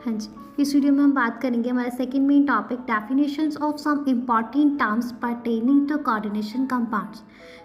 हाँ जी, इस वीडियो में हम बात करेंगे हमारा second main topic definitions of some important terms pertaining to coordination compounds.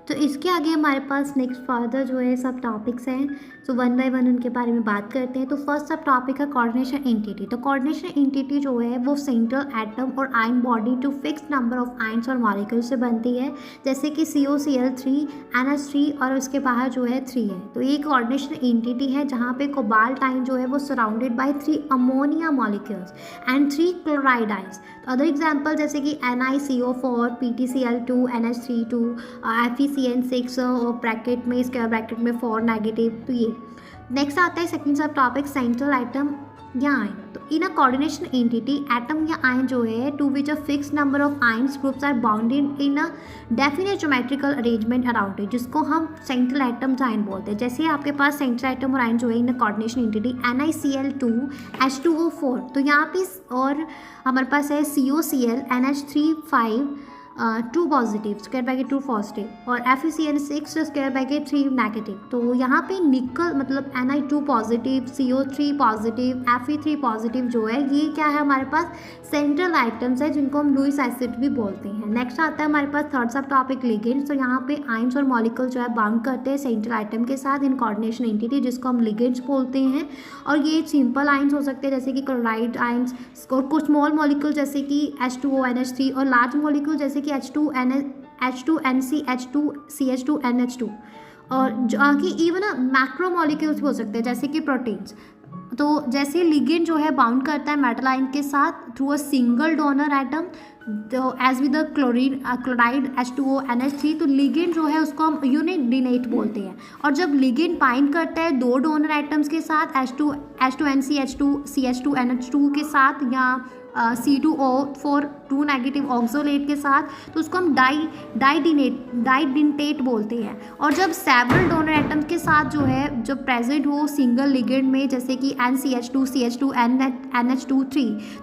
तो इसके आगे हमारे पास नेक्स्ट फर्दर जो है सब टॉपिक्स हैं, तो वन बाय वन उनके बारे में बात करते हैं। तो फर्स्ट सब टॉपिक है कोऑर्डिनेशन एंटिटी। तो कोऑर्डिनेशन एंटिटी जो है वो सेंट्रल एटम और ion body to fix number of ions और मॉलिक्यूल्स से बनती है, जैसे कि COCl3 NH3 और उसके बाहर जो है 3 है। तो ये कोऑर्डिनेशन एंटिटी है जहाँ पे कोबाल्ट आयन जो है वो surrounded by 3 ammonia molecules and 3 chloride ions. तो अदर एग्जांपल जैसे कि NiCO4 PtCl2 NH32 FeCN6 और ब्रैकेट में स्क्वायर ब्रैकेट में 4 नेगेटिव। तो ये नेक्स्ट आता है second sub topic central atom या आयन। तो in a coordination entity atom या आयन जो है to which a fix number of ions groups are bounded in a definite geometrical arrangement around it, जिसको हम सेंट्रल एटम आयन बोलते हैं। जैसे आपके पास सेंट्रल एटम और आयन जो है इन a coordination entity NiCl2 H2O4। तो यहाँ पे और हमारे पास है COCl NH3 5 2 positive square bracket 2 positive और FeCN6 स्क्वायर ब्रैकेट 3 नेगेटिव। तो यहाँ पे निकल मतलब Ni2 positive CO3 positive Fe3 positive जो है ये क्या है हमारे पास सेंट्रल आइटम्स है, जिनको हम लुईस एसिड भी बोलते हैं। नेक्स्ट आता है हमारे पास थर्ड सब टॉपिक लिगेंड्स। तो यहाँ पे आयन्स और मॉलिक्यूल जो है बाउंड करते हैं सेंट्रल आइटम के साथ इन कोऑर्डिनेशन एंटिटी, जिसको हम लिगेंड्स बोलते हैं। और ये सिंपल आयन्स हो सकते हैं जैसे कि क्लोराइड आयन्स और कुछ स्मॉल मॉलिक्यूल जैसे कि H2O NH3 और लार्ज मॉलिक्यूल जैसे कि H2NCH2CH2NH2 और कि इवन मैक्रो मॉलिक्यूल्स भी हो सकते हैं जैसे कि प्रोटीन्स। तो जैसे लिगेंड जो है बाउंड करता है मेटल आयन के साथ through a single donor atom, तो as with the chloride H2O NH3, तो लिगेंड जो है उसको हम यूनिडेनेट बोलते हैं। और जब लिगेंड बाइंड करता है दो डोनर एटम्स के साथ H2NCH2CH2NH2 के साथ या C2O4 2 नेगेटिव ऑक्सोलेट के साथ, तो उसको हम डाइडिनेट बोलते हैं। और जब सेवरल डोनर एटम्स के साथ जो है जब प्रेजेंट हो सिंगल लिगेंड में जैसे कि NCH2 CH2 NH2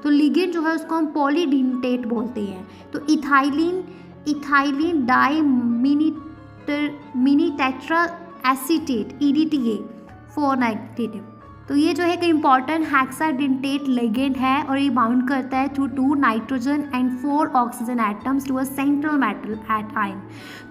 तो लिगेंड जो है उसको हम पॉलीडिनेट बोलते हैं। तो ethylene diamine tetraacetate EDTA 4 negative. तो ये जो है एक इम्पॉर्टेंट हेक्साडेंटेट लिगेंड है और ये बाउंड करता है through 2 nitrogen and 4 oxygen atoms to a central metal at ion.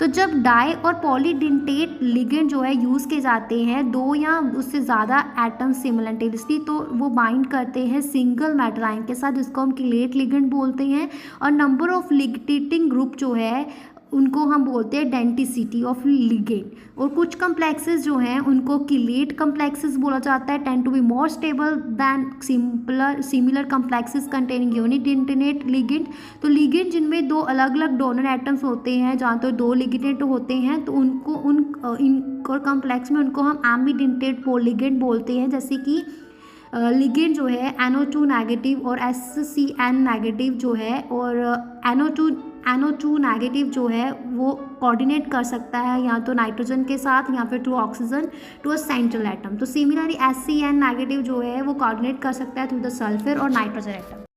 तो जब डाई और पॉलीडेंटेट लिगेंड जो है यूज़ किए जाते हैं दो या उससे ज़्यादा एटम सिमिलटेनियसली, तो वो बाइंड करते हैं सिंगल मेटल आयन के साथ, जिसको हम किलेट लिगेंड बोलते हैं। और नंबर ऑफ लिगेटिंग ग्रुप जो है उनको हम बोलते हैं डेंटिसिटी ऑफ लिगेंड। और कुछ कम्प्लेक्सेस जो हैं उनको किलेट कम्प्लेक्सेस बोला जाता है, tend to be more stable than similar complexes containing unidentate ligand. तो लिगेंड जिनमें दो अलग अलग डोनर एटम्स होते हैं जहाँ तो दो लिगेंड होते हैं, तो उनको इन कम्प्लेक्स में उनको हम एम्बिडेंटेट लिगेंड बोलते हैं। जैसे कि लिगेंड जो है NO2 नेगेटिव और SCN नेगेटिव जो है, और NO2 नेगेटिव जो है वो कोऑर्डिनेट कर सकता है या तो नाइट्रोजन के साथ या फिर two oxygen to a central atom. तो सिमिलरली SCN नेगेटिव जो है वो कोऑर्डिनेट कर सकता है थ्रू द सल्फर और नाइट्रोजन एटम।